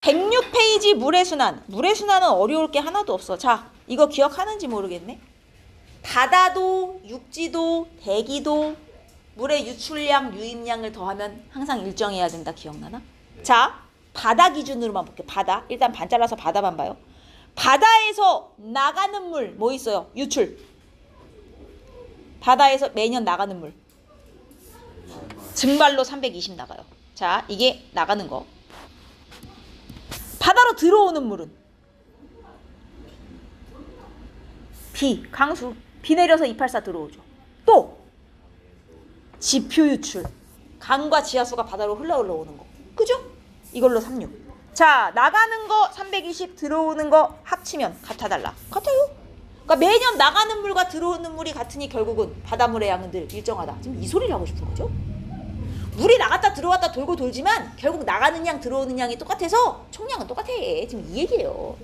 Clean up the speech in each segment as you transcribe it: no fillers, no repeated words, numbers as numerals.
106페이지 물의 순환. 물의 순환은 어려울 게 하나도 없어. 자, 이거 기억하는지 모르겠네. 바다도 육지도 대기도 물의 유출량 유입량을 더하면 항상 일정해야 된다. 기억나나? 자, 바다 기준으로만 볼게. 바다. 일단 반 잘라서 바다만 봐요. 바다에서 나가는 물 뭐 있어요? 유출. 바다에서 매년 나가는 물. 증발로 320 나가요. 자, 이게 나가는 거. 바다로 들어오는 물은 비, 강수. 비 내려서 284 들어오죠. 또 지표 유출. 강과 지하수가 바다로 흘러오는 거. 그죠? 이걸로 36. 자, 나가는 거 320, 들어오는 거 합치면 같아달라. 같아요. 그러니까 매년 나가는 물과 들어오는 물이 같으니 결국은 바닷물의 양은 늘 일정하다. 지금 이 소리를 하고 싶은 거죠. 물이 나갔다 들어왔다 돌고 돌지만 결국 나가는 양 들어오는 양이 똑같아서 총량은 똑같아. 지금 이 얘기예요.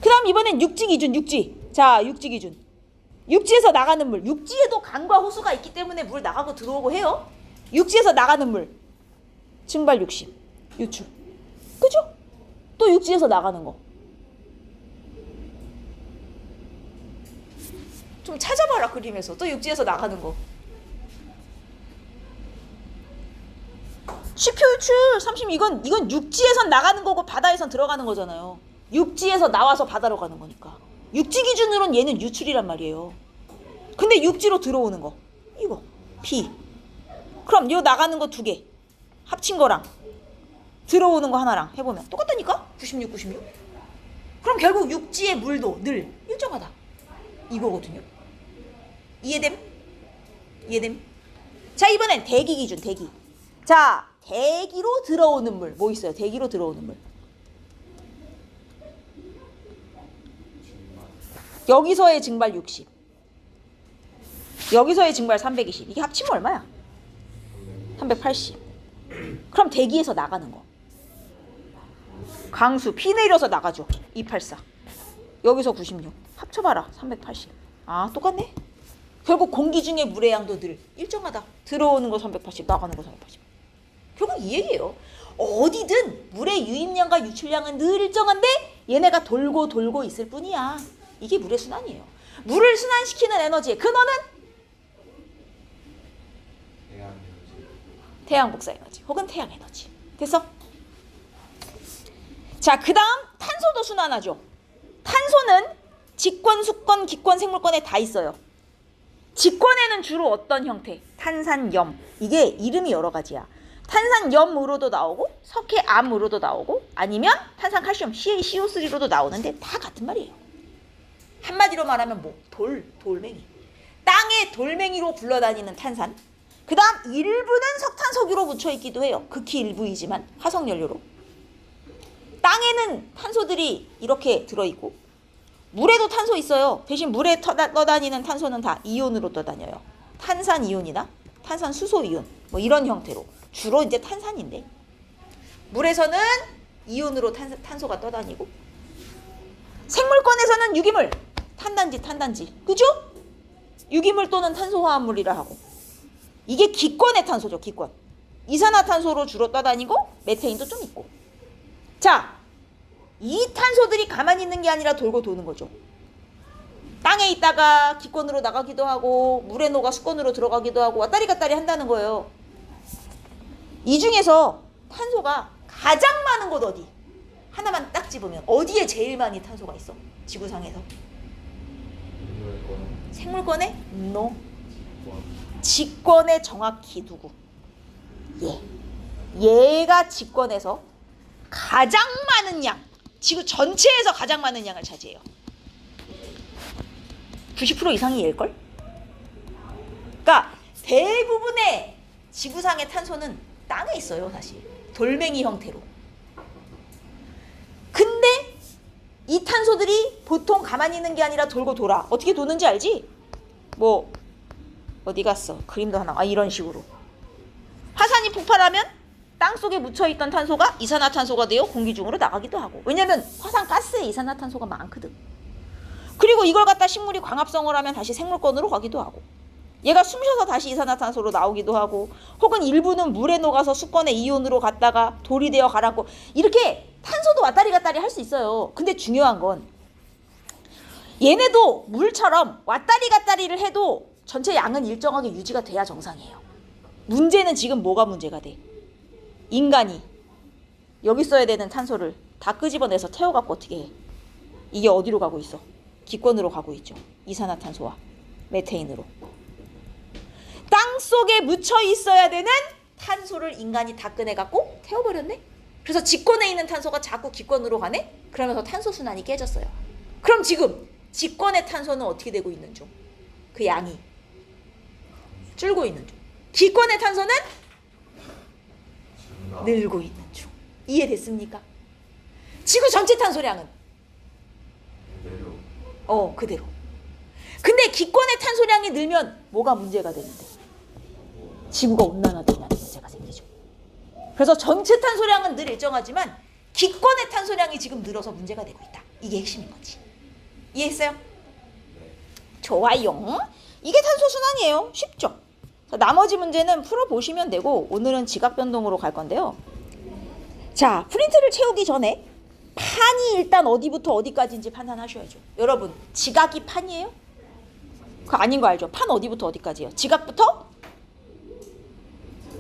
그 다음 이번엔 육지 기준. 육지. 자, 육지 기준. 육지에서 나가는 물. 육지에도 강과 호수가 있기 때문에 물 나가고 들어오고 해요. 육지에서 나가는 물. 증발 60. 유출. 그죠? 또 육지에서 나가는 거. 좀 찾아봐라 그림에서. 또 육지에서 나가는 거. 지표 유출 30. 이건 육지에선 나가는 거고 바다에선 들어가는 거잖아요. 육지에서 나와서 바다로 가는 거니까. 육지 기준으로는 얘는 유출이란 말이에요. 근데 육지로 들어오는 거. 이거. 비. 그럼 요 나가는 거 2개. 합친 거랑 들어오는 거 하나랑 해보면 똑같다니까? 96, 96. 그럼 결국 육지의 물도 늘 일정하다. 이거거든요. 이해됨? 이해됨? 자, 이번엔 대기 기준. 대기. 자, 대기로 들어오는 물. 뭐 있어요? 대기로 들어오는 물. 여기서의 증발 60. 여기서의 증발 320. 이게 합치면 얼마야? 380. 그럼 대기에서 나가는 거. 강수. 피 내려서 나가죠. 284. 여기서 96. 합쳐봐라. 380. 아, 똑같네. 결국 공기 중에 물의 양도 늘 일정하다. 들어오는 거 380, 나가는 거 380. 결국 이 얘기예요. 어디든 물의 유입량과 유출량은 늘 일정한데 얘네가 돌고 돌고 있을 뿐이야. 이게 물의 순환이에요. 물을 순환시키는 에너지의 근원은 태양 복사 에너지 혹은 태양 에너지. 됐어? 자, 그 다음 탄소도 순환하죠. 탄소는 직권, 수권, 기권, 생물권에 다 있어요. 직권에는 주로 어떤 형태? 탄산염. 이게 이름이 여러 가지야. 탄산염으로도 나오고 석회암으로도 나오고 아니면 탄산칼슘 CaCO3로도 나오는데 다 같은 말이에요. 한마디로 말하면 뭐? 돌멩이. 땅의 돌멩이로 굴러다니는 탄산. 그 다음 일부는 석탄, 석유로 묻혀있기도 해요. 극히 일부이지만 화석연료로. 땅에는 탄소들이 이렇게 들어있고 물에도 탄소 있어요. 대신 물에 떠다니는 탄소는 다 이온으로 떠다녀요. 탄산이온이나 탄산수소이온 뭐 이런 형태로. 주로 이제 탄산인데 물에서는 이온으로 탄소가 떠다니고 생물권에서는 유기물 탄단지 그죠? 유기물 또는 탄소화합물이라 하고 이게 기권의 탄소죠. 기권. 이산화탄소로 주로 떠다니고 메테인도 좀 있고. 자, 이 탄소들이 가만히 있는 게 아니라 돌고 도는 거죠. 땅에 있다가 기권으로 나가기도 하고 물에 녹아 수권으로 들어가기도 하고 왔다리 갔다리 한다는 거예요. 이 중에서 탄소가 가장 많은 곳 어디? 하나만 딱 집으면 어디에 제일 많이 탄소가 있어? 지구상에서. 생물권에? No. 직권에 정확히 누구? 얘가 직권에서 가장 많은 양, 지구 전체에서 가장 많은 양을 차지해요. 90% 이상이 얘일걸? 그러니까 대부분의 지구상의 탄소는 땅에 있어요. 사실 돌멩이 형태로. 근데 이 탄소들이 보통 가만히 있는 게 아니라 돌고 돌아. 어떻게 도는지 알지? 뭐 어디 갔어? 그림도 하나. 아, 이런 식으로. 화산이 폭발하면 땅속에 묻혀있던 탄소가 이산화탄소가 되어 공기 중으로 나가기도 하고. 왜냐면 화산 가스에 이산화탄소가 많거든. 그리고 이걸 갖다 식물이 광합성을 하면 다시 생물권으로 가기도 하고. 얘가 숨쉬어서 다시 이산화탄소로 나오기도 하고 혹은 일부는 물에 녹아서 수권의 이온으로 갔다가 돌이 되어 가라앉고 이렇게 탄소들 갔다리 할 수 있어요. 근데 중요한 건 얘네도 물처럼 왔다리 갔다리를 해도 전체 양은 일정하게 유지가 돼야 정상이에요. 문제는 지금 뭐가 문제가 돼? 인간이 여기 써야 되는 탄소를 다 끄집어내서 태워갖고 어떻게 해? 이게 어디로 가고 있어? 기권으로 가고 있죠. 이산화탄소와 메테인으로. 땅 속에 묻혀 있어야 되는 탄소를 인간이 다 꺼내갖고 태워버렸네? 그래서 직권에 있는 탄소가 자꾸 기권으로 가네? 그러면서 탄소 순환이 깨졌어요. 그럼 지금 직권의 탄소는 어떻게 되고 있는 중? 그 양이 줄고 있는 중. 기권의 탄소는 늘고 있는 중. 이해됐습니까? 지구 전체 탄소량은 그대로. 근데 기권의 탄소량이 늘면 뭐가 문제가 되는데? 지구가 온난화된다는 문제가 생기죠. 그래서 전체 탄소량은 늘 일정하지만 기권의 탄소량이 지금 늘어서 문제가 되고 있다. 이게 핵심인 거지. 이해했어요? 좋아요. 이게 탄소 순환이에요. 쉽죠? 자, 나머지 문제는 풀어보시면 되고 오늘은 지각 변동으로 갈 건데요. 자, 프린트를 채우기 전에 판이 일단 어디부터 어디까지인지 판단하셔야죠. 여러분, 지각이 판이에요? 그거 아닌 거 알죠? 판 어디부터 어디까지예요? 지각부터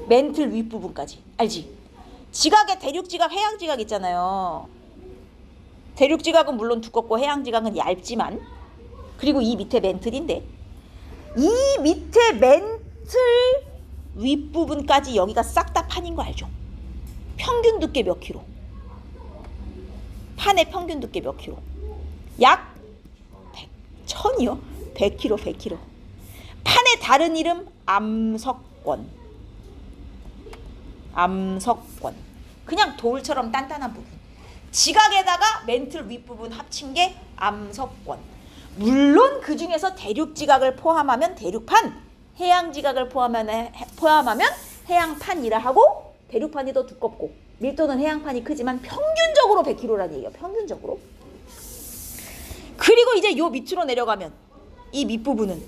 멘틀 윗부분까지. 알지? 지각에 대륙지각, 해양지각 있잖아요. 대륙지각은 물론 두껍고 해양지각은 얇지만 그리고 이 밑에 멘틀인데 이 밑에 멘틀 윗부분까지 여기가 싹 다 판인 거 알죠? 평균 두께 몇 킬로? 판의 평균 두께 몇 킬로? 약 100, 1000이요? 100킬로, 100킬로. 판의 다른 이름 암석권. 암석권. 그냥 돌처럼 단단한 부분. 지각에다가 멘틀 윗부분 합친 게 암석권. 물론 그 중에서 대륙지각을 포함하면 대륙판, 해양지각을 포함하면 해양판이라 하고 대륙판이 더 두껍고 밀도는 해양판이 크지만 평균적으로 100kg라는 얘기예요. 평균적으로. 그리고 이제 요 밑으로 내려가면 이 밑부분은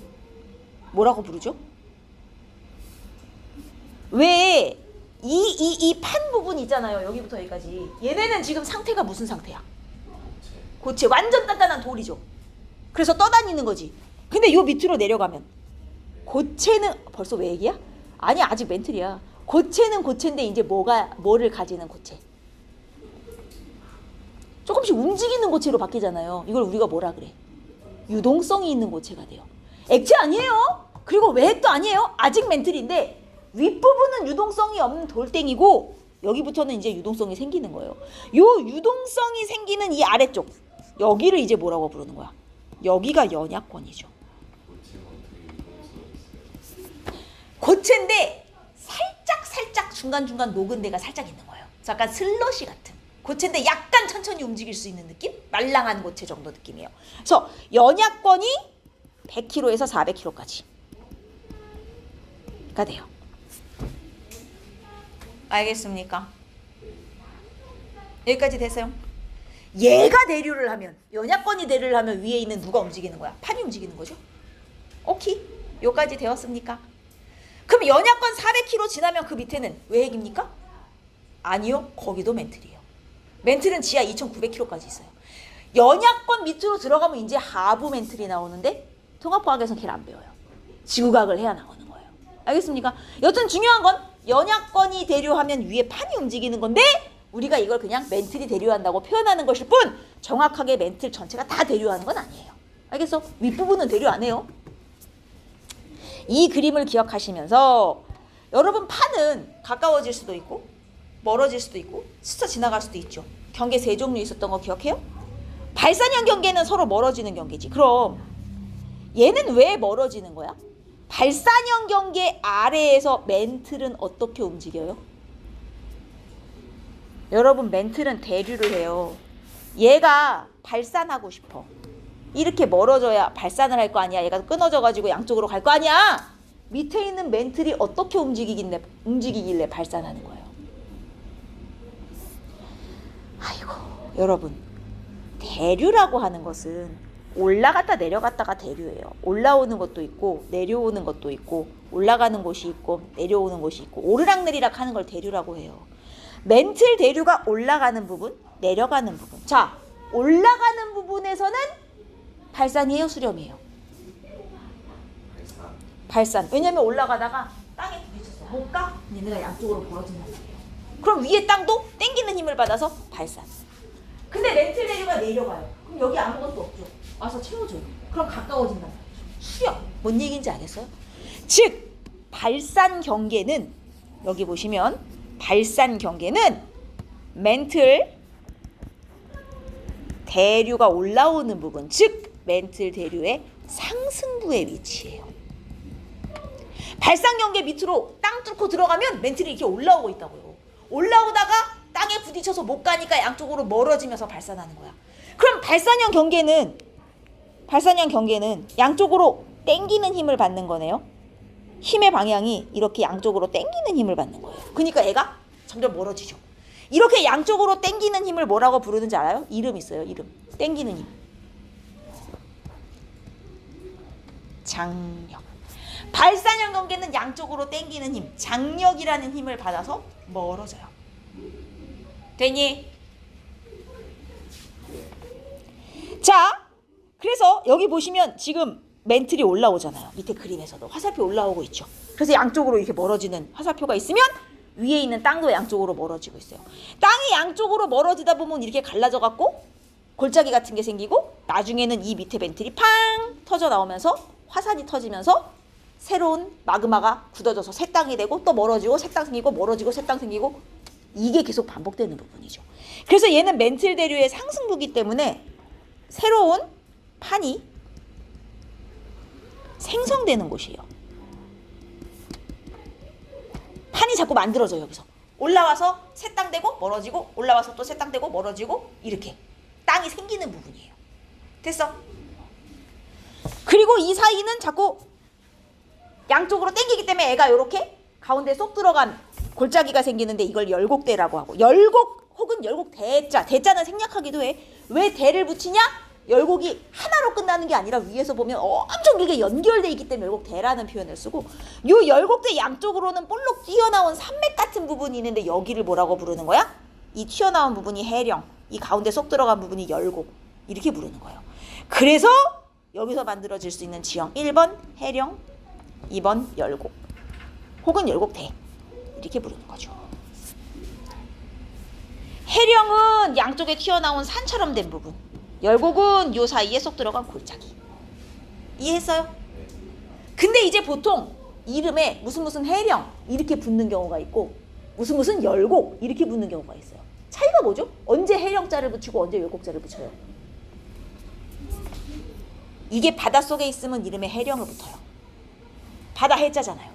뭐라고 부르죠? 왜 이 판 부분 있잖아요. 여기부터 여기까지. 얘네는 지금 상태가 무슨 상태야? 고체. 완전 단단한 돌이죠. 그래서 떠다니는 거지. 근데 요 밑으로 내려가면 고체는 벌써 왜 얘기야? 아니 아직 멘틀이야. 고체는 고체인데 이제 뭐를 가지는 고체? 조금씩 움직이는 고체로 바뀌잖아요. 이걸 우리가 뭐라 그래? 유동성이 있는 고체가 돼요. 액체 아니에요. 그리고 외핵도 아니에요. 아직 멘틀인데 윗부분은 유동성이 없는 돌덩이고 여기부터는 이제 유동성이 생기는 거예요. 요 유동성이 생기는 이 아래쪽 여기를 이제 뭐라고 부르는 거야? 여기가 연약권이죠. 고체인데 살짝 중간중간 녹은 데가 살짝 있는 거예요. 약간 슬러시 같은 고체인데 약간 천천히 움직일 수 있는 느낌? 말랑한 고체 정도 느낌이에요. 그래서 연약권이 100kg에서 400kg까지 가 돼요. 알겠습니까? 여기까지 됐어요? 얘가 대류를 하면, 연약권이 대류를 하면 위에 있는 누가 움직이는 거야? 판이 움직이는 거죠? 오케이. 여기까지 되었습니까? 그럼 연약권 400kg 지나면 그 밑에는 외핵입니까? 아니요. 거기도 멘틀이에요. 멘틀은 지하 2900kg까지 있어요. 연약권 밑으로 들어가면 이제 하부 멘틀이 나오는데 통합과학에서는 걔를 안 배워요. 지구과학을 해야 나오는 거예요. 알겠습니까? 여튼 중요한 건 연약권이 대류하면 위에 판이 움직이는 건데 우리가 이걸 그냥 멘틀이 대류한다고 표현하는 것일 뿐 정확하게 멘틀 전체가 다 대류하는 건 아니에요. 알겠어? 윗부분은 대류 안 해요. 이 그림을 기억하시면서 여러분 판은 가까워질 수도 있고 멀어질 수도 있고 스쳐 지나갈 수도 있죠. 경계 세 종류 있었던 거 기억해요? 발산형 경계는 서로 멀어지는 경계지. 그럼 얘는 왜 멀어지는 거야? 발산형 경계 아래에서 멘틀은 어떻게 움직여요? 여러분 멘틀은 대류를 해요. 얘가 발산하고 싶어. 이렇게 멀어져야 발산을 할 거 아니야. 얘가 끊어져가지고 양쪽으로 갈 거 아니야. 밑에 있는 멘틀이 어떻게 움직이길래 발산하는 거예요. 아이고 여러분 대류라고 하는 것은 올라갔다 내려갔다가 대류예요. 올라오는 것도 있고 내려오는 것도 있고 올라가는 곳이 있고 내려오는 곳이 있고 오르락내리락 하는 걸 대류라고 해요. 멘틀 대류가 올라가는 부분 내려가는 부분. 자, 올라가는 부분에서는 발산이에요, 수렴이에요? 발산. 왜냐면 올라가다가 땅에 부딪혔어. 못 가? 얘네가 양쪽으로 벌어진단 말이에요. 그럼 위에 땅도 당기는 힘을 받아서 발산. 근데 멘틀 대류가 내려가요. 그럼 여기 아무것도 없죠. 와서 채워줘요. 그럼 가까워진단 말이죠. 수렴. 뭔 얘기인지 알겠어요? 즉 발산 경계는 여기 보시면 발산 경계는 멘틀 대류가 올라오는 부분, 즉 멘틀 대류의 상승부에 위치해요. 발산 경계 밑으로 땅 뚫고 들어가면 멘틀이 이렇게 올라오고 있다고요. 올라오다가 땅에 부딪혀서 못 가니까 양쪽으로 멀어지면서 발산하는 거야. 그럼 발산형 경계는 양쪽으로 당기는 힘을 받는 거네요. 힘의 방향이 이렇게 양쪽으로 당기는 힘을 받는 거예요. 그러니까 애가 점점 멀어지죠. 이렇게 양쪽으로 당기는 힘을 뭐라고 부르는지 알아요? 이름 있어요. 이름. 당기는 힘. 장력. 발산형 경계는 양쪽으로 당기는 힘, 장력이라는 힘을 받아서 멀어져요. 되니? 자, 그래서 여기 보시면 지금 멘틀이 올라오잖아요. 밑에 그림에서도 화살표 올라오고 있죠. 그래서 양쪽으로 이렇게 멀어지는 화살표가 있으면 위에 있는 땅도 양쪽으로 멀어지고 있어요. 땅이 양쪽으로 멀어지다 보면 이렇게 갈라져 갖고 골짜기 같은 게 생기고 나중에는 이 밑에 멘틀이 팡 터져 나오면서 화산이 터지면서 새로운 마그마가 굳어져서 새 땅이 되고 또 멀어지고 새 땅 생기고 멀어지고 새 땅 생기고 이게 계속 반복되는 부분이죠. 그래서 얘는 멘틀 대류의 상승부기 때문에 새로운 판이 생성되는 곳이에요. 판이 자꾸 만들어져요. 여기서 올라와서 새 땅 되고 멀어지고 올라와서 또 새 땅 되고 멀어지고 이렇게 땅이 생기는 부분이에요. 됐어? 그리고 이 사이는 자꾸 양쪽으로 당기기 때문에 애가 이렇게 가운데 쏙 들어간 골짜기가 생기는데 이걸 열곡대라고 하고, 열곡 혹은 열곡 대자, 대자는 생략하기도 해. 왜 대를 붙이냐? 열곡이 하나로 끝나는 게 아니라 위에서 보면 엄청 길게 연결돼 있기 때문에 열곡대라는 표현을 쓰고, 요 열곡대 양쪽으로는 볼록 튀어나온 산맥 같은 부분이 있는데 여기를 뭐라고 부르는 거야? 이 튀어나온 부분이 해령, 이 가운데 쏙 들어간 부분이 열곡, 이렇게 부르는 거예요. 그래서 여기서 만들어질 수 있는 지형 1번 해령, 2번 열곡 혹은 열곡대 이렇게 부르는 거죠. 해령은 양쪽에 튀어나온 산처럼 된 부분, 열곡은 요 사이에 쏙 들어간 골짜기. 이해했어요? 근데 이제 보통 이름에 무슨 해령 이렇게 붙는 경우가 있고 무슨 열곡 이렇게 붙는 경우가 있어요. 차이가 뭐죠? 언제 해령자를 붙이고 언제 열곡자를 붙여요? 이게 바닷속에 있으면 이름에 해령을 붙어요. 바다 해자잖아요.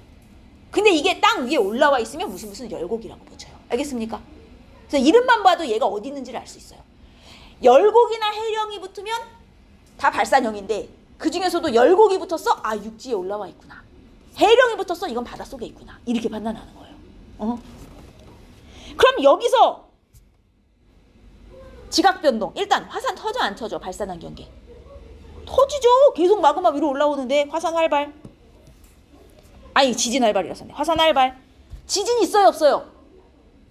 근데 이게 땅 위에 올라와 있으면 무슨 열곡이라고 붙여요. 알겠습니까? 그래서 이름만 봐도 얘가 어디 있는지를 알 수 있어요. 열곡이나 해령이 붙으면 다 발산형인데 그 중에서도 열곡이 붙었어? 아, 육지에 올라와 있구나. 해령이 붙었어? 이건 바닷속에 있구나. 이렇게 판단하는 거예요. 그럼 여기서 지각변동. 일단 화산 터져 안 터져? 발산한 경계. 터지죠. 계속 마그마 위로 올라오는데 화산 활발. 아니, 지진 활발이라서 화산 활발. 지진 있어요, 없어요?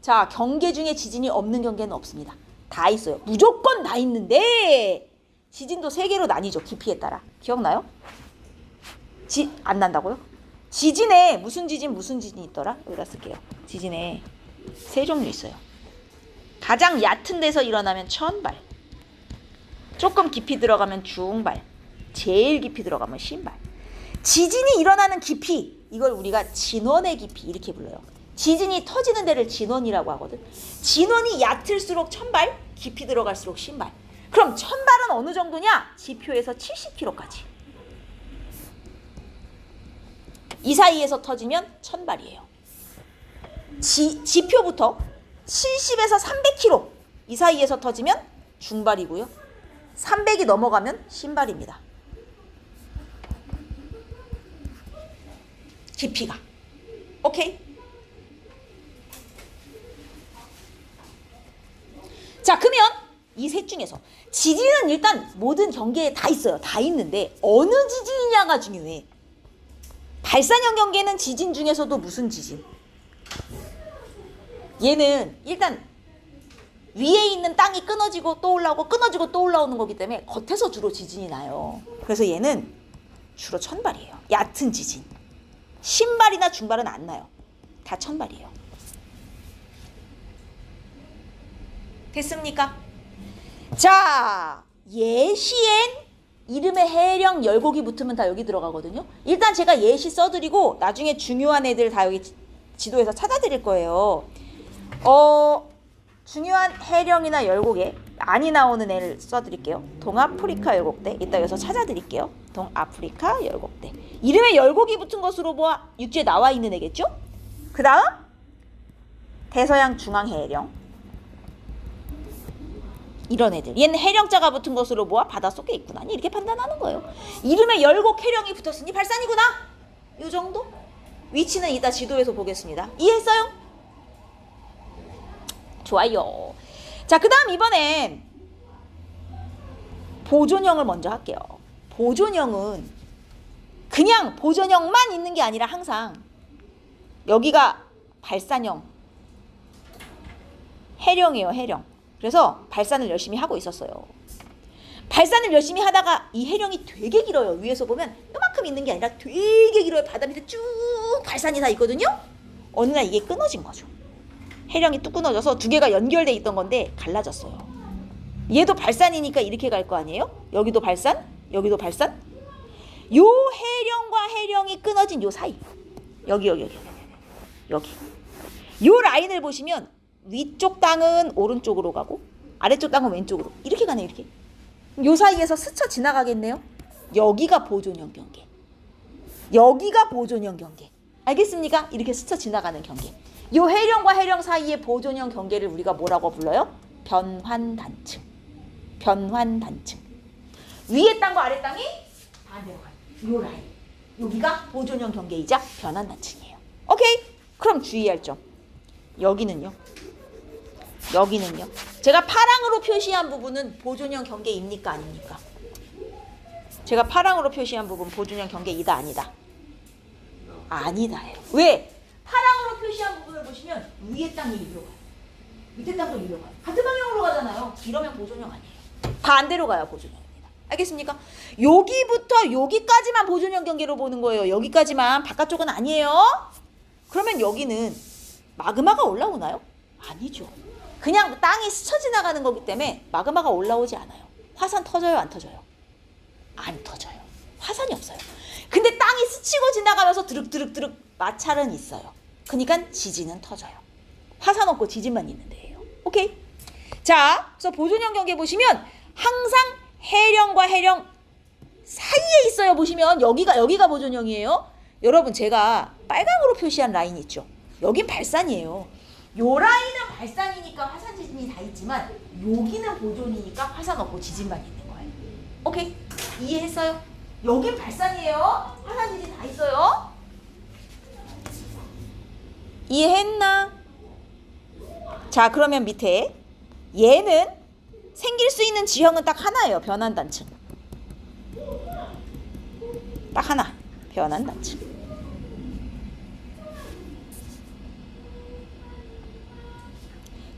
자, 경계 중에 지진이 없는 경계는 없습니다. 다 있어요. 무조건 다 있는데 지진도 3개로 나뉘죠. 깊이에 따라. 기억나요? 안 난다고요? 지진에 무슨 지진이 있더라? 여기다 쓸게요. 지진에 3종류 있어요. 가장 얕은 데서 일어나면 천발, 조금 깊이 들어가면 중발, 제일 깊이 들어가면 신발. 지진이 일어나는 깊이, 이걸 우리가 진원의 깊이 이렇게 불러요. 지진이 터지는 데를 진원이라고 하거든. 진원이 얕을수록 천발, 깊이 들어갈수록 신발. 그럼 천발은 어느 정도냐? 지표에서 70km까지. 이 사이에서 터지면 천발이에요. 지표부터 70에서 300km 이 사이에서 터지면 중발이고요. 300이 넘어가면 신발입니다. 깊이가. 오케이? 자, 그러면 이 셋 중에서 지진은 일단 모든 경계에 다 있어요. 다 있는데 어느 지진이냐가 중요해. 발산형 경계는 지진 중에서도 무슨 지진? 얘는 일단 위에 있는 땅이 끊어지고 또 올라오고 끊어지고 또 올라오는 거기 때문에 겉에서 주로 지진이 나요. 그래서 얘는 주로 천발이에요. 얕은 지진. 신발이나 중발은 안 나요. 다 천발이에요. 됐습니까? 자, 예시엔 이름에 해령 열곡이 붙으면 다 여기 들어가거든요. 일단 제가 예시 써드리고 나중에 중요한 애들 다 여기 지도에서 찾아드릴 거예요. 중요한 해령이나 열곡에 많이 나오는 애를 써드릴게요. 동아프리카 열곡대. 이따 여기서 찾아드릴게요. 동아프리카 열곡대. 이름에 열곡이 붙은 것으로 보아 육지에 나와 있는 애겠죠? 그 다음 대서양 중앙 해령. 이런 애들. 얘는 해령자가 붙은 것으로 보아 바닷속에 있구나. 이렇게 판단하는 거예요. 이름에 열곡 해령이 붙었으니 발산이구나. 이 정도? 위치는 이따 지도에서 보겠습니다. 이해했어요? 좋아요. 자, 그 다음 이번엔 보존형을 먼저 할게요. 보존형은 그냥 보존형만 있는 게 아니라 항상 여기가 발산형 해령이에요. 해령. 그래서 발산을 열심히 하고 있었어요. 발산을 열심히 하다가 이 해령이 되게 길어요. 위에서 보면 이만큼 있는 게 아니라 되게 길어요. 바다 밑에 쭉 발산이 다 있거든요. 어느 날 이게 끊어진 거죠. 해령이 뚝 끊어져서 두 개가 연결돼 있던 건데 갈라졌어요. 얘도 발산이니까 이렇게 갈 거 아니에요? 여기도 발산, 여기도 발산. 요 해령과 해령이 끊어진 요 사이. 여기. 요 라인을 보시면 위쪽 땅은 오른쪽으로 가고 아래쪽 땅은 왼쪽으로. 이렇게 가네요. 이렇게. 요 사이에서 스쳐 지나가겠네요. 여기가 보존형 경계. 여기가 보존형 경계. 알겠습니까? 이렇게 스쳐 지나가는 경계. 요 해령과 해령 사이의 보존형 경계를 우리가 뭐라고 불러요? 변환단층. 변환단층. 위에 땅과 아래 땅이 반대로 가요. 요 라인. 여기가 보존형 경계이자 변환단층이에요. 오케이? 그럼 주의할 점. 여기는요. 제가 파랑으로 표시한 부분은 보존형 경계입니까? 아닙니까? 제가 파랑으로 표시한 부분 보존형 경계이다 아니다? 아니다예요. 왜? 파랑으로 표시한 부분을 보시면 위에 땅이 이리로 가요. 밑에 땅도 이리로 가요. 같은 방향으로 가잖아요. 이러면 보존형 아니에요. 반대로 가요. 보존형입니다. 알겠습니까? 여기부터 여기까지만 보존형 경계로 보는 거예요. 여기까지만. 바깥쪽은 아니에요. 그러면 여기는 마그마가 올라오나요? 아니죠. 그냥 땅이 스쳐 지나가는 거기 때문에 마그마가 올라오지 않아요. 화산 터져요? 안 터져요? 안 터져요. 화산이 없어요. 근데 땅이 스치고 지나가면서 드륵드륵드륵 마찰은 있어요. 그러니까 지진은 터져요. 화산 없고 지진만 있는 데예요. 오케이? 자, 그래서 보존형 경계 보시면 항상 해령과 해령 사이에 있어요. 보시면 여기가 보존형이에요. 여러분, 제가 빨강으로 표시한 라인 있죠? 여긴 발산이에요. 요 라인은 발산이니까 화산 지진이 다 있지만 여기는 보존이니까 화산 없고 지진만 있는 거예요. 오케이? 이해했어요? 여긴 발산이에요. 화산 지진 다 있어요. 이해했나? 자, 그러면 밑에 얘는 생길 수 있는 지형은 딱 하나예요. 변환단층. 딱 하나. 변환단층.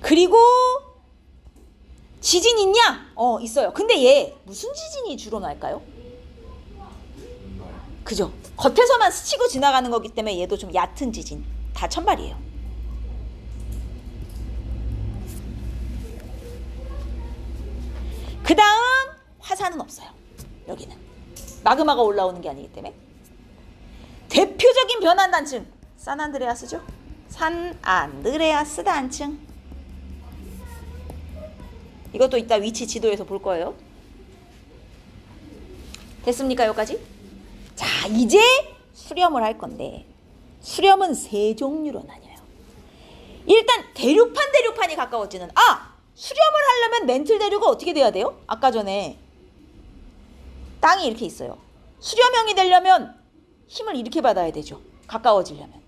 그리고 지진 있냐? 있어요. 근데 얘 무슨 지진이 주로 날까요? 그죠? 겉에서만 스치고 지나가는 거기 때문에 얘도 좀 얕은 지진. 다 천발이에요. 그 다음 화산은 없어요. 여기는. 마그마가 올라오는 게 아니기 때문에. 대표적인 변환단층. 산안드레아스죠? 산안드레아스 단층. 이것도 이따 위치 지도에서 볼 거예요. 됐습니까? 여기까지? 자, 이제 수렴을 할 건데 수렴은 세 종류로 나뉘어요. 일단 대류판이 가까워지는 수렴을 하려면 멘틀 대류가 어떻게 돼야 돼요? 아까 전에 땅이 이렇게 있어요. 수렴형이 되려면 힘을 이렇게 받아야 되죠. 가까워지려면.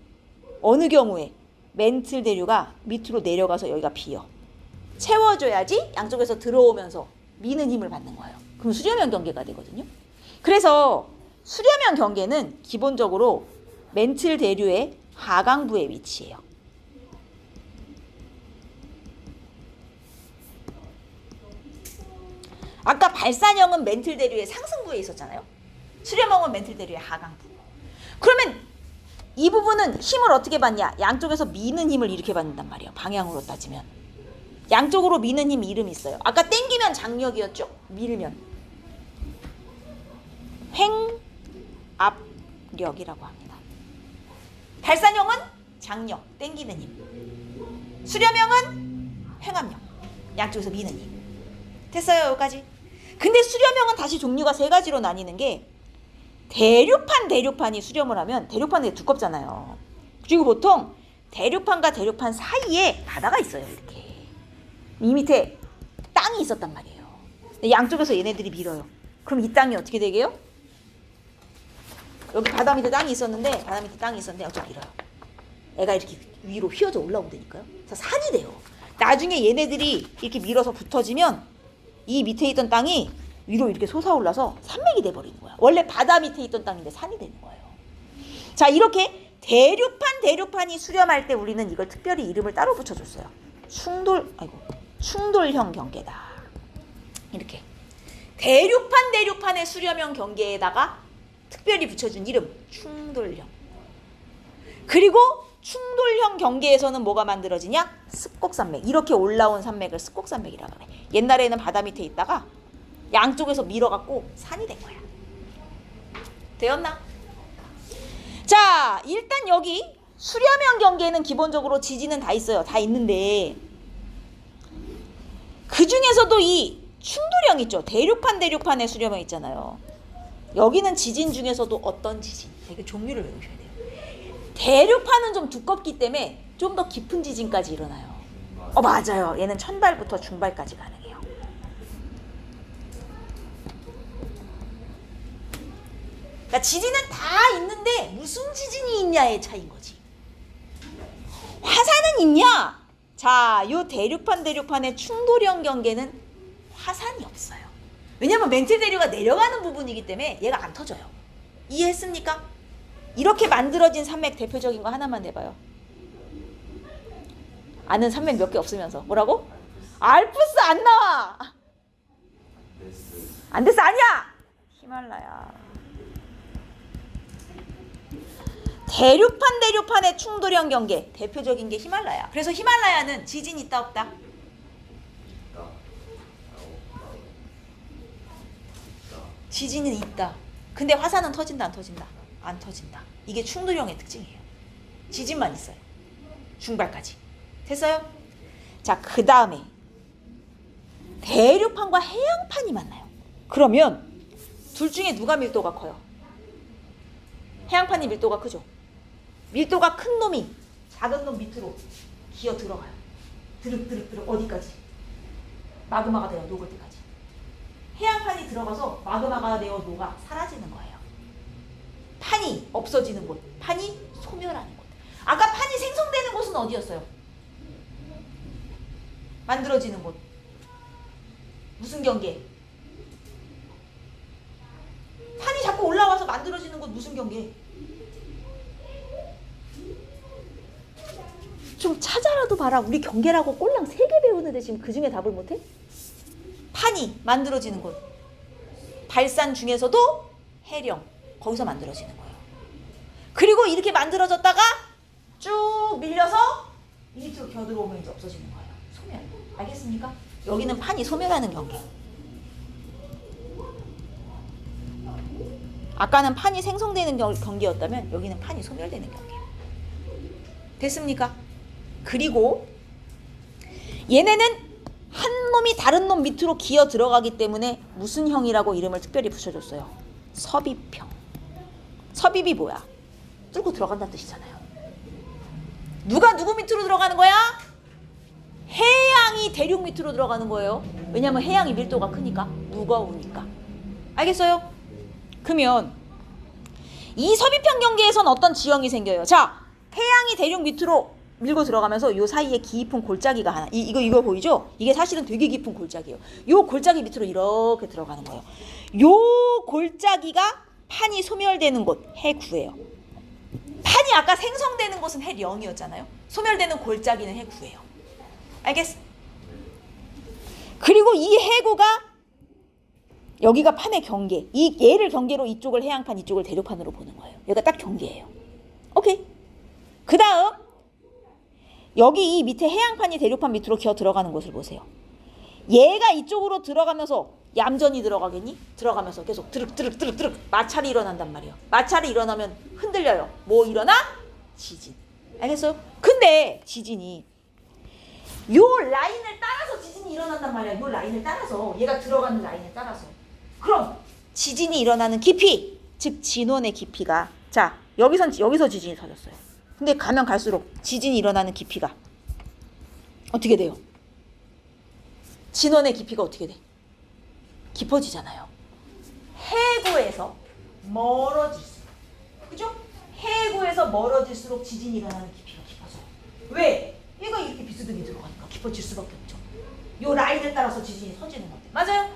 어느 경우에 멘틀 대류가 밑으로 내려가서 여기가 비어. 채워줘야지 양쪽에서 들어오면서 미는 힘을 받는 거예요. 그럼 수렴형 경계가 되거든요. 그래서 수렴형 경계는 기본적으로 멘틀 대류의 하강부에 위치해요. 아까 발산형은 멘틀 대류의 상승부에 있었잖아요. 수렴형은 멘틀 대류의 하강부. 그러면 이 부분은 힘을 어떻게 받냐? 양쪽에서 미는 힘을 이렇게 받는단 말이에요. 방향으로 따지면. 양쪽으로 미는 힘 이름이 있어요. 아까 땡기면 장력이었죠? 밀면. 횡압력이라고 합니다. 발산형은 장력, 땡기는 힘. 수렴형은 횡압력, 양쪽에서 미는 힘. 됐어요, 여기까지. 근데 수렴형은 다시 종류가 세 가지로 나뉘는 게 대류판이 수렴을 하면 대류판이 두껍잖아요. 그리고 보통 대류판과 대류판 사이에 바다가 있어요. 이렇게 이 밑에 땅이 있었단 말이에요. 양쪽에서 얘네들이 밀어요. 그럼 이 땅이 어떻게 되게요? 여기 바다 밑에 땅이 있었는데 양쪽 밀어요. 애가 이렇게 위로 휘어져 올라온다니까요. 그래서 산이 돼요. 나중에 얘네들이 이렇게 밀어서 붙어지면 이 밑에 있던 땅이 위로 이렇게 솟아올라서 산맥이 돼버리는 거야. 원래 바다 밑에 있던 땅인데 산이 되는 거예요. 자, 이렇게 대류판이 수렴할 때 우리는 이걸 특별히 이름을 따로 붙여줬어요. 충돌형 경계다. 이렇게 대류판의 수렴형 경계에다가 특별히 붙여준 이름 충돌형. 그리고 충돌형 경계에서는 뭐가 만들어지냐? 습곡산맥. 이렇게 올라온 산맥을 습곡산맥이라고 해. 옛날에는 바다 밑에 있다가 양쪽에서 밀어갖고 산이 된 거야. 되었나? 자, 일단 여기 수렴형 경계에는 기본적으로 지진은 다 있어요. 다 있는데 그 중에서도 이 충돌형 있죠. 대류판의 수렴형 있잖아요. 여기는 지진 중에서도 어떤 지진? 되게 종류를 외우셔야 돼요. 대류판은 좀 두껍기 때문에 좀 더 깊은 지진까지 일어나요. 맞아요. 얘는 천발부터 중발까지 가능해요. 그러니까 지진은 다 있는데 무슨 지진이 있냐의 차이인 거지. 화산은 있냐? 자, 요 대류판의 충돌형 경계는 화산이 없어요. 왜냐면 멘틀 대류가 내려가는 부분이기 때문에 얘가 안 터져요. 이해했습니까? 이렇게 만들어진 산맥 대표적인 거 하나만 내봐요. 아는 산맥 몇 개 없으면서. 뭐라고? 알프스 안 나와. 안데스 아니야. 히말라야. 대류판의 충돌형 경계 대표적인 게 히말라야. 그래서 히말라야는 지진 있다 없다? 지진은 있다. 근데 화산은 터진다 안 터진다? 안 터진다. 이게 충돌형의 특징이에요. 지진만 있어요. 중발까지. 됐어요? 자, 그 다음에 대류판과 해양판이 만나요. 그러면 둘 중에 누가 밀도가 커요? 해양판이 밀도가 크죠? 밀도가 큰 놈이 작은 놈 밑으로 기어 들어가요. 드륵 어디까지? 마그마가 되어 녹을 때까지. 해양판이 들어가서 마그마가 되어 녹아 사라지는 거예요. 판이 없어지는 곳, 판이 소멸하는 곳. 아까 판이 생성되는 곳은 어디였어요? 만들어지는 곳. 무슨 경계? 판이 자꾸 올라와서 만들어지는 곳 무슨 경계? 좀 찾아라도 봐라. 우리 경계라고 꼴랑 3개 배우는데 지금 그 중에 답을 못해? 판이 만들어지는 곳. 발산 중에서도 해령. 거기서 만들어지는 거예요. 그리고 이렇게 만들어졌다가 쭉 밀려서 이 밑으로 겨들어오면 이제 없어지는 거예요. 소멸. 알겠습니까? 여기는 판이 소멸하는 경계. 아까는 판이 생성되는 경계였다면 여기는 판이 소멸되는 경계. 됐습니까? 그리고 얘네는 한 놈이 다른 놈 밑으로 기어 들어가기 때문에 무슨 형이라고 이름을 특별히 붙여줬어요? 섭입형. 섭입이 뭐야? 뚫고 들어간다는 뜻이잖아요. 누가 누구 밑으로 들어가는 거야? 해양이 대륙 밑으로 들어가는 거예요. 왜냐면 해양이 밀도가 크니까, 무거우니까. 알겠어요? 그러면 이 섭입형 경계에선 어떤 지형이 생겨요? 자, 해양이 대륙 밑으로 밀고 들어가면서 요 사이에 깊은 골짜기가 하나. 이거 보이죠? 이게 사실은 되게 깊은 골짜기예요. 요 골짜기 밑으로 이렇게 들어가는 거예요. 요 골짜기가 판이 소멸되는 곳, 해구예요. 판이 아까 생성되는 곳은 해령이었잖아요. 소멸되는 골짜기는 해구예요. 알겠어? 그리고 이 해구가 여기가 판의 경계. 이 얘를 경계로 이쪽을 해양판, 이쪽을 대륙판으로 보는 거예요. 여기가 딱 경계예요. 오케이. 그 다음 여기 이 밑에 해양판이 대륙판 밑으로 기어 들어가는 곳을 보세요. 얘가 이쪽으로 들어가면서 얌전히 들어가겠니? 들어가면서 계속 드륵 마찰이 일어난단 말이에요. 마찰이 일어나면 흔들려요. 뭐 일어나? 지진. 알겠어요? 근데 지진이 요 라인을 따라서 지진이 일어난단 말이야. 요 라인을 따라서, 얘가 들어가는 라인을 따라서. 그럼 지진이 일어나는 깊이, 즉 진원의 깊이가, 자 여기서 지진이 터졌어요. 근데 가면 갈수록 지진이 일어나는 깊이가 어떻게 돼요? 진원의 깊이가 어떻게 돼? 깊어지잖아요. 해구에서 멀어질수록, 그죠? 해구에서 멀어질수록 지진이 일어나는 깊이가 깊어져요. 왜? 얘가 이렇게 비스듬히 들어가니까 깊어질 수밖에 없죠. 요 라인을 따라서 지진이 터지는 건데. 맞아요?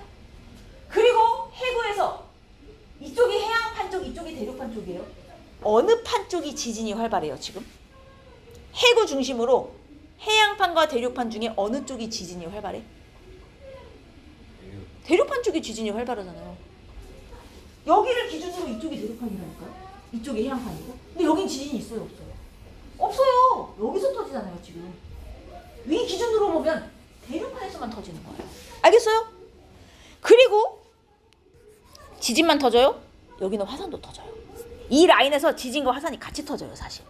그리고 해구에서 이쪽이 해양판 쪽, 이쪽이 대륙판 쪽이에요. 어느 판 쪽이 지진이 활발해요, 지금? 해구 중심으로 해양판과 대륙판 중에 어느 쪽이 지진이 활발해? 대륙판 쪽이 지진이 활발하잖아요. 여기를 기준으로 이쪽이 대륙판이라니까요. 이쪽이 해양판이고. 근데 여긴 지진이 있어요, 없어요? 없어요. 여기서 터지잖아요, 지금. 위 기준으로 보면 대륙판에서만 터지는 거예요. 알겠어요? 그리고 지진만 터져요? 여기는 화산도 터져요. 이 라인에서 지진과 화산이 같이 터져요, 사실.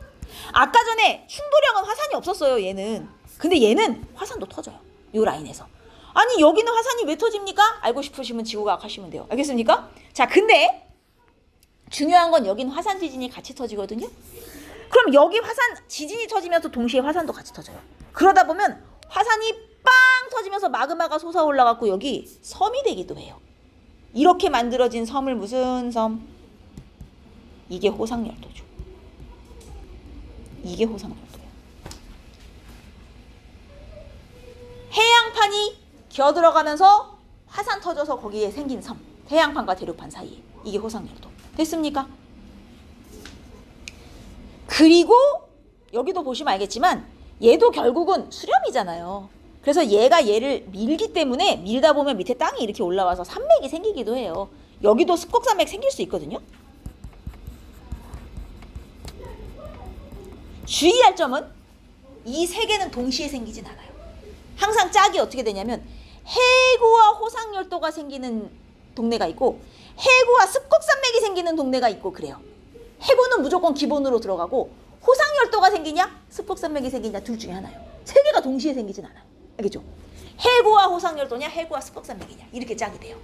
아까 전에 충돌형은 화산이 없었어요, 얘는. 근데 얘는 화산도 터져요, 이 라인에서. 아니 여기는 화산이 왜 터집니까? 알고 싶으시면 지구과학 하시면 돼요. 알겠습니까? 자, 근데 중요한 건 여기는 화산 지진이 같이 터지거든요. 그럼 여기 화산 지진이 터지면서 동시에 화산도 같이 터져요. 그러다 보면 화산이 빵 터지면서 마그마가 솟아 올라가고 여기 섬이 되기도 해요. 이렇게 만들어진 섬을 무슨 섬? 이게 호상열도죠. 이게 호상열도예요. 해양판이 기어들어가면서 화산 터져서 거기에 생긴 섬, 해양판과 대륙판 사이에, 이게 호상열도. 됐습니까? 그리고 여기도 보시면 알겠지만 얘도 결국은 수렴이잖아요. 그래서 얘가 얘를 밀기 때문에 밀다 보면 밑에 땅이 이렇게 올라와서 산맥이 생기기도 해요. 여기도 습곡산맥 생길 수 있거든요. 주의할 점은 이 세 개는 동시에 생기진 않아요. 항상 짝이 어떻게 되냐면 해구와 호상열도가 생기는 동네가 있고 해구와 습곡산맥이 생기는 동네가 있고 그래요. 해구는 무조건 기본으로 들어가고 호상열도가 생기냐 습곡산맥이 생기냐 둘 중에 하나예요. 세 개가 동시에 생기진 않아요. 알겠죠? 해구와 호상열도냐 해구와 습곡산맥이냐 이렇게 짝이 돼요.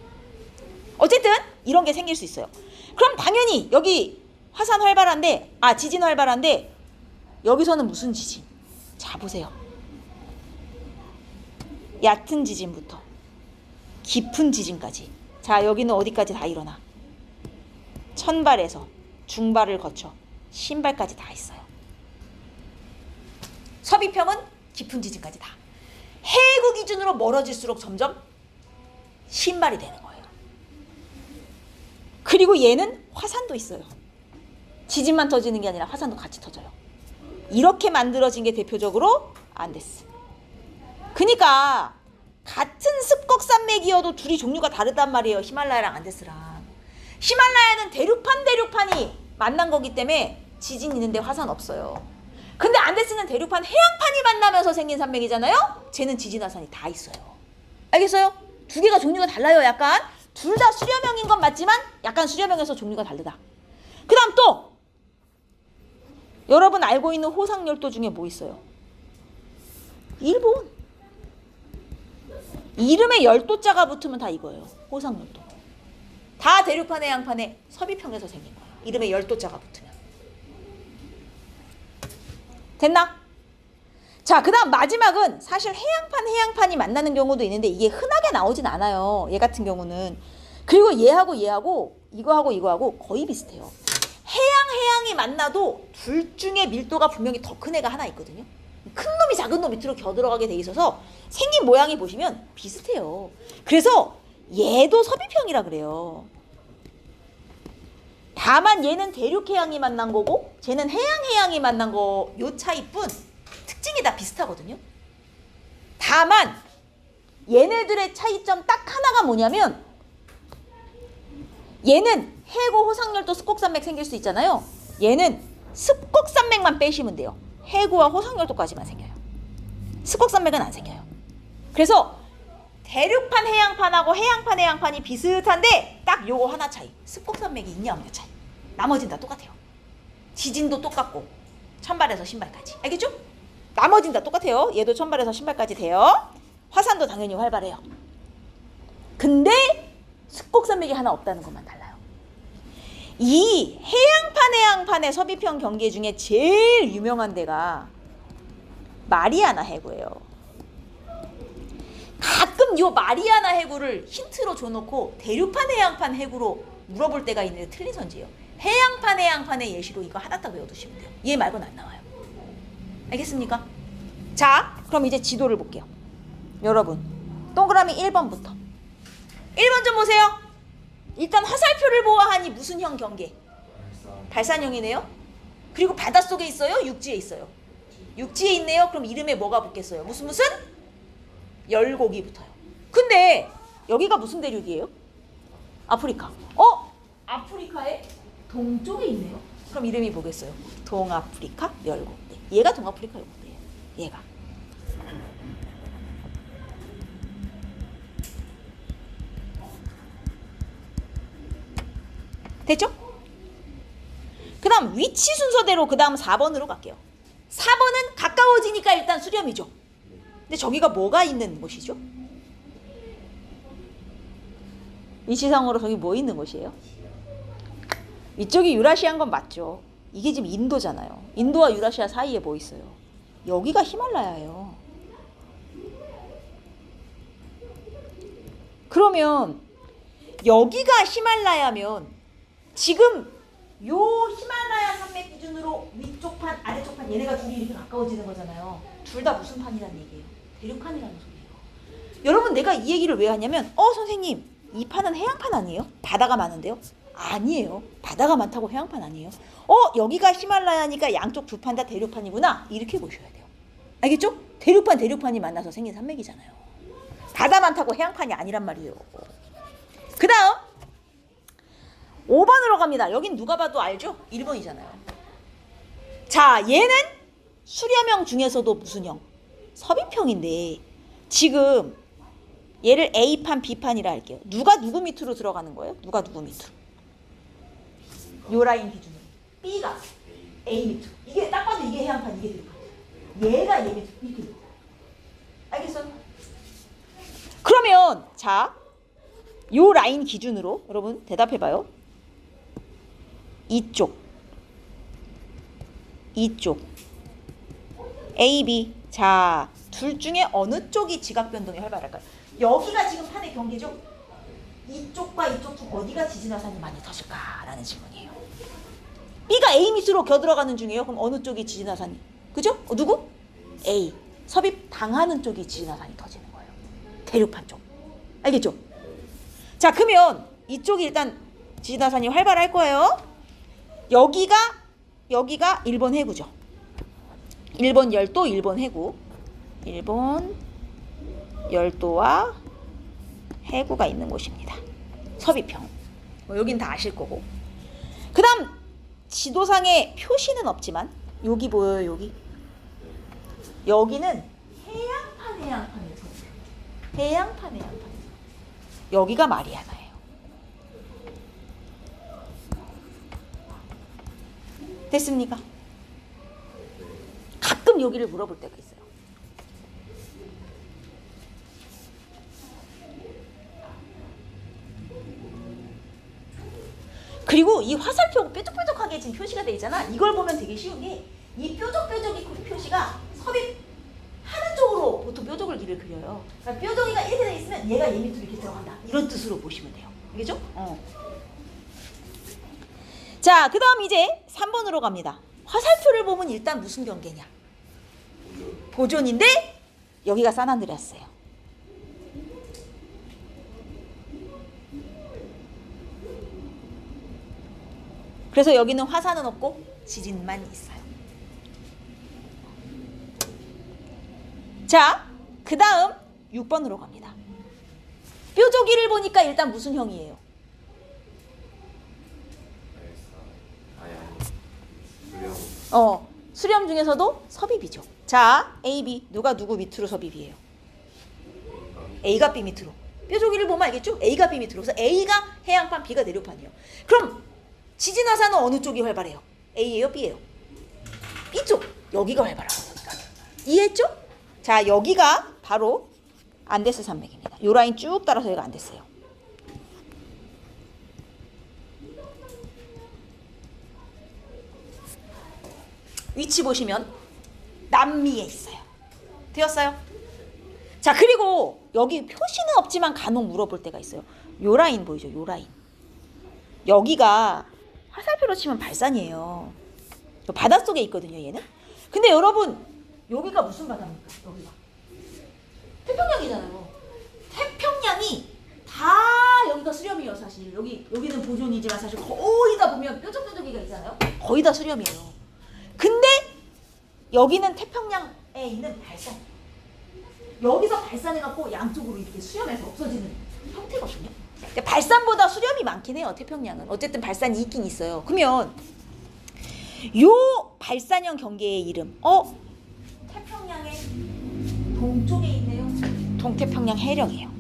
어쨌든 이런 게 생길 수 있어요. 그럼 당연히 여기 화산 활발한데 지진 활발한데 여기서는 무슨 지진? 자 보세요. 얕은 지진부터 깊은 지진까지. 자 여기는 어디까지 다 일어나? 천발에서 중발을 거쳐 신발까지 다 있어요. 서비평은 깊은 지진까지 다. 해구 기준으로 멀어질수록 점점 신발이 되는 거예요. 그리고 얘는 화산도 있어요. 지진만 터지는 게 아니라 화산도 같이 터져요. 이렇게 만들어진 게 대표적으로 안데스. 그러니까 같은 습곡산맥이어도 둘이 종류가 다르단 말이에요. 히말라야랑 안데스랑. 히말라야는 대륙판이 만난 거기 때문에 지진 있는데 화산 없어요. 근데 안데스는 대륙판 해양판이 만나면서 생긴 산맥이잖아요. 쟤는 지진 화산이 다 있어요. 알겠어요? 두 개가 종류가 달라요. 약간 둘 다 수렴형인 건 맞지만 약간 수렴형에서 종류가 다르다. 그 다음 또 여러분 알고 있는 호상열도 중에 뭐 있어요? 일본. 이름에 열도자가 붙으면 다 이거예요. 호상열도. 다 대륙판 해양판에 서비평에서 생긴 거예요. 이름에 열도자가 붙으면. 됐나? 자, 그 다음 마지막은 사실 해양판이 만나는 경우도 있는데 이게 흔하게 나오진 않아요. 얘 같은 경우는. 그리고 얘하고 이거하고 거의 비슷해요. 해양이 만나도 둘 중에 밀도가 분명히 더 큰 애가 하나 있거든요. 큰 놈이 작은 놈 밑으로 겨들어가게 돼 있어서 생긴 모양이 보시면 비슷해요. 그래서 얘도 서비평이라 그래요. 다만 얘는 대륙해양이 만난 거고 쟤는 해양이 만난 거 요 차이뿐 특징이 다 비슷하거든요. 다만 얘네들의 차이점 딱 하나가 뭐냐면 얘는 해구 호상열도 습곡산맥 생길 수 있잖아요. 얘는 습곡산맥만 빼시면 돼요. 해구와 호상열도까지만 생겨요. 습곡산맥은 안 생겨요. 그래서 대륙판 해양판하고 해양판 해양판이 비슷한데 딱 요거 하나 차이. 습곡산맥이 있냐 없냐 차이. 나머진 다 똑같아요. 지진도 똑같고 천발에서 신발까지. 알겠죠? 나머진 다 똑같아요. 얘도 천발에서 신발까지 돼요. 화산도 당연히 활발해요. 근데 습곡산맥이 하나 없다는 것만 달라요. 이 해양판의 서비평 경계 중에 제일 유명한 데가 마리아나 해구예요. 가끔 요 마리아나 해구를 힌트로 줘놓고 대륙판 해양판 해구로 물어볼 때가 있는데 틀린 선지예요. 해양판 해양판의 예시로 이거 하나 딱 외워두시면 돼요. 얘 말고는 안 나와요. 알겠습니까? 자, 그럼 이제 지도를 볼게요. 여러분, 동그라미 1번부터 1번 좀 보세요. 일단 화살표를 보아하니 무슨 형 경계? 발산형이네요. 그리고 바닷속에 있어요? 육지에 있어요? 육지에 있네요. 그럼 이름에 뭐가 붙겠어요? 무슨 열곡이 붙어요. 근데 여기가 무슨 대륙이에요? 아프리카. 아프리카의 동쪽에 있네요. 그럼 이름이 뭐겠어요? 동아프리카 열곡. 얘가 동아프리카 열곡이에요. 얘가. 됐죠? 그 다음 위치 순서대로 그 다음 4번으로 갈게요. 4번은 가까워지니까 일단 수렴이죠. 근데 저기가 뭐가 있는 곳이죠? 위치상으로 저기 뭐 있는 곳이에요? 이쪽이 유라시아인 건 맞죠. 이게 지금 인도잖아요. 인도와 유라시아 사이에 뭐 있어요? 여기가 히말라야예요. 그러면 여기가 히말라야면 지금 요 히말라야 산맥 기준으로 위쪽 판, 아래쪽 판 얘네가 둘이 이렇게 가까워지는 거잖아요. 둘 다 무슨 판이라는 얘기예요? 대륙판이라는 소리예요. 여러분 내가 이 얘기를 왜 하냐면 선생님 이 판은 해양판 아니에요? 바다가 많은데요? 아니에요. 바다가 많다고 해양판 아니에요. 여기가 히말라야니까 양쪽 두 판 다 대륙판이구나. 이렇게 보셔야 돼요. 알겠죠? 대륙판이 만나서 생긴 산맥이잖아요. 바다 많다고 해양판이 아니란 말이에요. 그 다음 5번으로 갑니다. 여긴 누가 봐도 알죠? 1번이잖아요. 자, 얘는 수렴형 중에서도 무슨 형? 섭입형인데 지금 얘를 A판, B판이라 할게요. 누가 누구 밑으로 들어가는 거예요? 누가 누구 밑으로? 요 라인 기준으로. B가 A 밑으로. 이게 딱 봐도 이게 해양판, 이게 들어가. 얘가 얘 밑으로 이렇게 들어가. 알겠어요? 그러면 자, 요 라인 기준으로 여러분 대답해봐요. 이쪽 A, B. 자, 둘 중에 어느 쪽이 지각 변동이 활발할까요? 여기가 지금 판의 경계죠? 이쪽과 이쪽 중 어디가 지진화산이 많이 터질까라는 질문이에요. B가 A 밑으로 겨들어가는 중이에요. 그럼 어느 쪽이 지진화산이? 그죠? 누구? A. 섭입 당하는 쪽이 지진화산이 터지는 거예요. 대륙판 쪽. 알겠죠? 자, 그러면 이쪽이 일단 지진화산이 활발할 거예요. 여기가 1번 해구죠. 1번 열도, 1번 해구. 1번 열도와 해구가 있는 곳입니다. 섭입형. 여긴 다 아실 거고. 그 다음 지도상에 표시는 없지만 여기 보여요. 여기. 여기는 해양판에서. 해양판에서. 여기가 마리아나예요. 됐습니까? 가끔 여기를 물어볼 때가 있어요. 그리고 이 화살표 뾰족뾰족하게 지금 표시가 돼 있잖아. 이걸 보면 되게 쉬운 게 이 뾰족뾰족이 표시가 섭입하는 쪽으로 보통 뾰족을 길을 그려요. 그러니까 뾰족이가 이렇게 돼 있으면 얘가 얘 밑으로 이렇게 들어간다. 이런 뜻으로 보시면 돼요. 알겠죠? 자, 그 다음 이제 3번으로 갑니다. 화살표를 보면 일단 무슨 경계냐? 보존인데 여기가 산안드레아스예요. 그래서 여기는 화산은 없고 지진만 있어요. 자, 그 다음 6번으로 갑니다. 뾰족이를 보니까 일단 무슨 형이에요? 수렴 중에서도 섭입이죠. 자, A, B 누가 누구 밑으로 섭입이에요? A가 B 밑으로. 뾰족이를 보면 알겠죠? A가 B 밑으로. 그래서 A가 해양판, B가 내륙판이에요. 그럼 지진화산은 어느 쪽이 활발해요? A예요, B예요? B쪽. 여기가 활발하고 여기가. 이해했죠? 자, 여기가 바로 안데스 산맥입니다. 요 라인 쭉 따라서 여기가 안데스예요. 위치 보시면 남미에 있어요. 되었어요? 자, 그리고 여기 표시는 없지만 간혹 물어볼 때가 있어요. 요 라인 보이죠? 요 라인. 여기가 화살표로 치면 발산이에요. 바닷속에 있거든요, 얘는. 근데 여러분, 여기가 무슨 바다입니까? 여기가. 태평양이잖아요. 태평양이 다 여기가 수렴이에요, 사실. 여기는 보존이지만 사실 거의 다 보면 뾰족뾰족이가 있잖아요. 거의 다 수렴이에요. 근데 여기는 태평양에 있는 발산. 여기서 발산해갖고 양쪽으로 이렇게 수렴해서 없어지는 형태거든요. 발산보다 수렴이 많긴 해요, 태평양은. 어쨌든 발산이 있긴 있어요. 그러면 요 발산형 경계의 이름, 태평양의 동쪽에 있네요. 동태평양 해령이에요.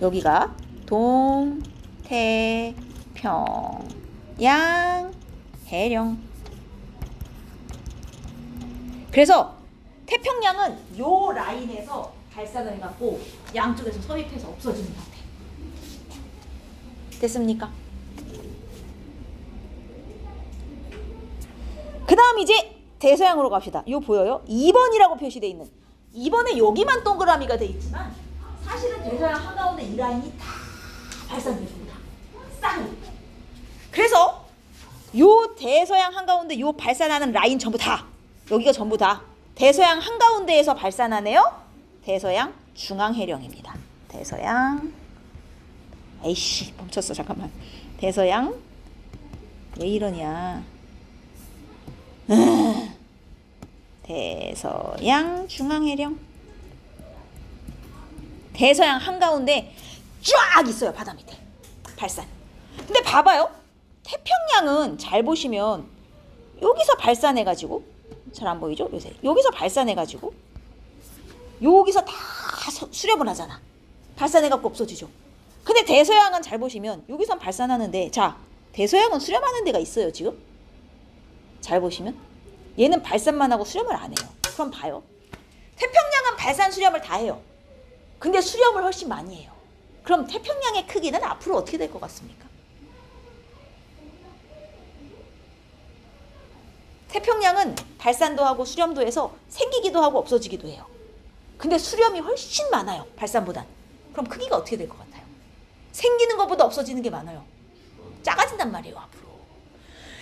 여기가 동태평양 해령. 그래서 태평양은 요 라인에서 발산을 해갖고 양쪽에서 섭입해서 없어지는 형태. 됐습니까? 그 다음 이제 대서양으로 갑시다. 요 보여요? 2번이라고 표시되어 있는. 2번에 여기만 동그라미가 돼 있지만 사실은 대서양 한가운데 이 라인이 다 발산됩니다. 쌍. 그래서 요 대서양 한가운데 요 발산하는 라인 전부 다, 여기가 전부 다 대서양 한가운데에서 발산하네요. 대서양 중앙해령입니다. 대서양, 에이씨 멈췄어 잠깐만. 대서양 왜 이러냐. 대서양 중앙해령. 대서양 한가운데 쫙 있어요, 바다 밑에 발산. 근데 봐봐요, 태평양은 잘 보시면 여기서 발산해가지고, 잘 안 보이죠? 요새 여기서 발산해가지고 여기서 다 수렴을 하잖아. 발산해갖고 없어지죠. 근데 대서양은 잘 보시면 여기선 발산하는데, 자, 대서양은 수렴하는 데가 있어요. 지금 잘 보시면 얘는 발산만 하고 수렴을 안 해요. 그럼 봐요, 태평양은 발산 수렴을 다 해요. 근데 수렴을 훨씬 많이 해요. 그럼 태평양의 크기는 앞으로 어떻게 될 것 같습니까? 태평양은 발산도 하고 수렴도 해서 생기기도 하고 없어지기도 해요. 근데 수렴이 훨씬 많아요, 발산보단. 그럼 크기가 어떻게 될 것 같아요? 생기는 것보다 없어지는 게 많아요. 작아진단 말이에요, 앞으로.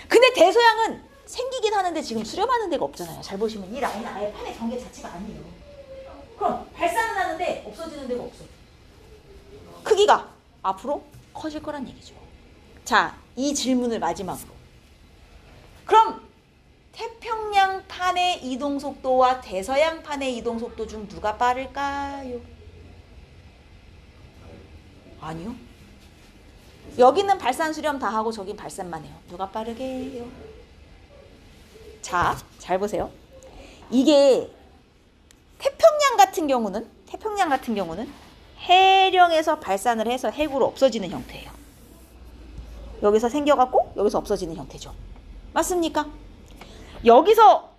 근데 대서양은 생기긴 하는데 지금 수렴하는 데가 없잖아요. 잘 보시면 이 라인은 아예 판의 경계 자체가 아니에요. 그럼 발산은 하는데 없어지는 데가 없어요. 크기가 앞으로 커질 거란 얘기죠. 자, 이 질문을 마지막으로. 그럼 태평양판의 이동속도와 대서양판의 이동속도 중 누가 빠를까요? 아니요. 여기는 발산 수렴 다 하고 저긴 발산만 해요. 누가 빠르게 해요? 자, 잘 보세요. 이게 태평양 같은 경우는 해령에서 발산을 해서 해구로 없어지는 형태예요. 여기서 생겨갖고 여기서 없어지는 형태죠. 맞습니까? 여기서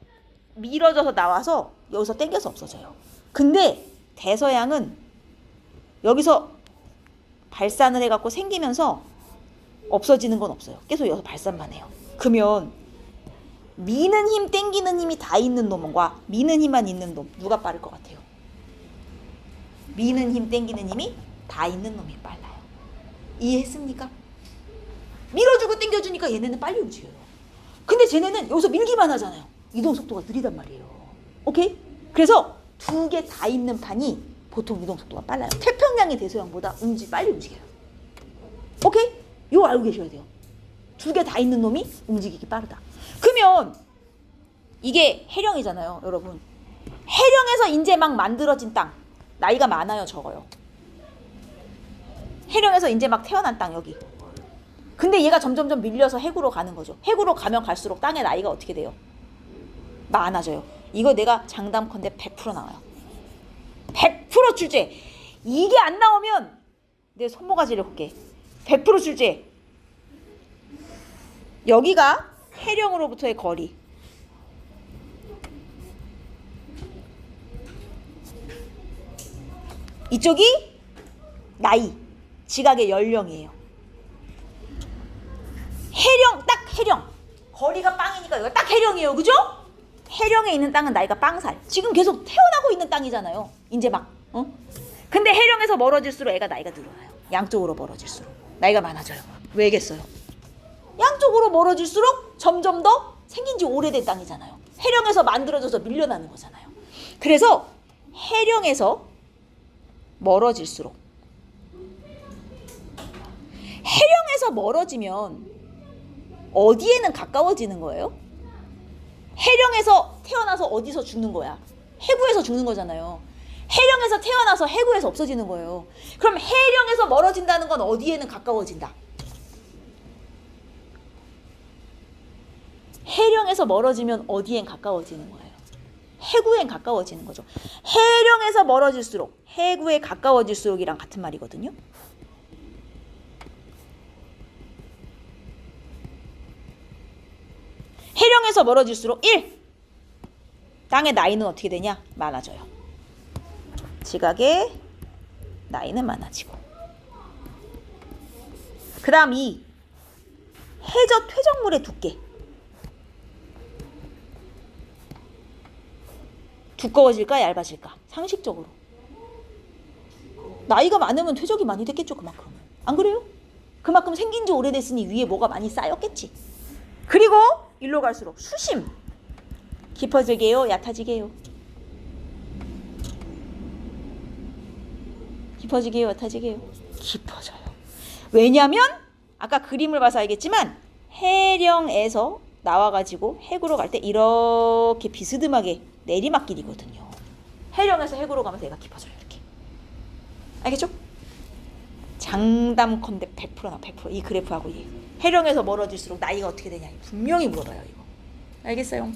밀어져서 나와서 여기서 땡겨서 없어져요. 근데 대서양은 여기서 발산을 해갖고 생기면서 없어지는 건 없어요. 계속 여기서 발산만 해요. 그러면 미는 힘, 땡기는 힘이 다 있는 놈과 미는 힘만 있는 놈, 누가 빠를 것 같아요? 미는 힘, 땡기는 힘이 다 있는 놈이 빨라요. 이해했습니까? 밀어주고 땡겨주니까 얘네는 빨리 움직여요. 근데 쟤네는 여기서 밀기만 하잖아요. 이동 속도가 느리단 말이에요. 오케이? 그래서 두 개 다 있는 판이 보통 이동 속도가 빨라요. 태평양이 대서양보다 빨리 움직여요. 오케이? 이거 알고 계셔야 돼요. 두 개 다 있는 놈이 움직이기 빠르다. 그러면 이게 해령이잖아요, 여러분. 해령에서 이제 막 만들어진 땅, 나이가 많아요, 적어요? 해령에서 이제 막 태어난 땅, 여기. 근데 얘가 점점점 밀려서 해구로 가는 거죠. 해구로 가면 갈수록 땅의 나이가 어떻게 돼요? 많아져요. 이거 내가 장담컨대 100% 나와요. 100% 출제. 이게 안 나오면 내 손모가지를 걷게. 100% 출제. 여기가 해령으로부터의 거리. 이쪽이 나이, 지각의 연령이에요. 해령, 딱 해령. 거리가 빵이니까 이거 딱 해령이에요. 그죠? 해령에 있는 땅은 나이가 빵살. 지금 계속 태어나고 있는 땅이잖아요. 이제 막. 근데 해령에서 멀어질수록 애가 나이가 늘어나요. 양쪽으로 멀어질수록 나이가 많아져요. 왜겠어요? 양쪽으로 멀어질수록 점점 더 생긴 지 오래된 땅이잖아요. 해령에서 만들어져서 밀려나는 거잖아요. 그래서 해령에서 멀어질수록, 해령에서 멀어지면 어디에는 가까워지는 거예요? 해령에서 태어나서 어디서 죽는 거야? 해구에서 죽는 거잖아요. 해령에서 태어나서 해구에서 없어지는 거예요. 그럼 해령에서 멀어진다는 건 어디에는 가까워진다? 해령에서 멀어지면 어디엔 가까워지는 거예요? 해구엔 가까워지는 거죠. 해령에서 멀어질수록 해구에 가까워질수록이랑 같은 말이거든요. 해령에서 멀어질수록 1. 땅의 나이는 어떻게 되냐? 많아져요. 지각의 나이는 많아지고. 그 다음 2. 해저 퇴적물의 두께. 두꺼워질까 얇아질까? 상식적으로. 나이가 많으면 퇴적이 많이 됐겠죠. 그만큼. 안 그래요? 그만큼 생긴 지 오래됐으니 위에 뭐가 많이 쌓였겠지. 그리고 일로 갈수록 수심. 깊어지게요? 얕아지게요? 깊어지게요? 얕아지게요? 깊어져요. 왜냐면 아까 그림을 봐서 알겠지만 해령에서 나와가지고 해구로 갈 때 이렇게 비스듬하게 내리막길이거든요. 해령에서 해구로 가면 얘가 깊어져요. 이렇게. 알겠죠? 장담컨대 100%나 100%. 이 그래프하고 얘. 해령에서 멀어질수록 나이가 어떻게 되냐. 분명히 물어봐요. 이거. 알겠어요?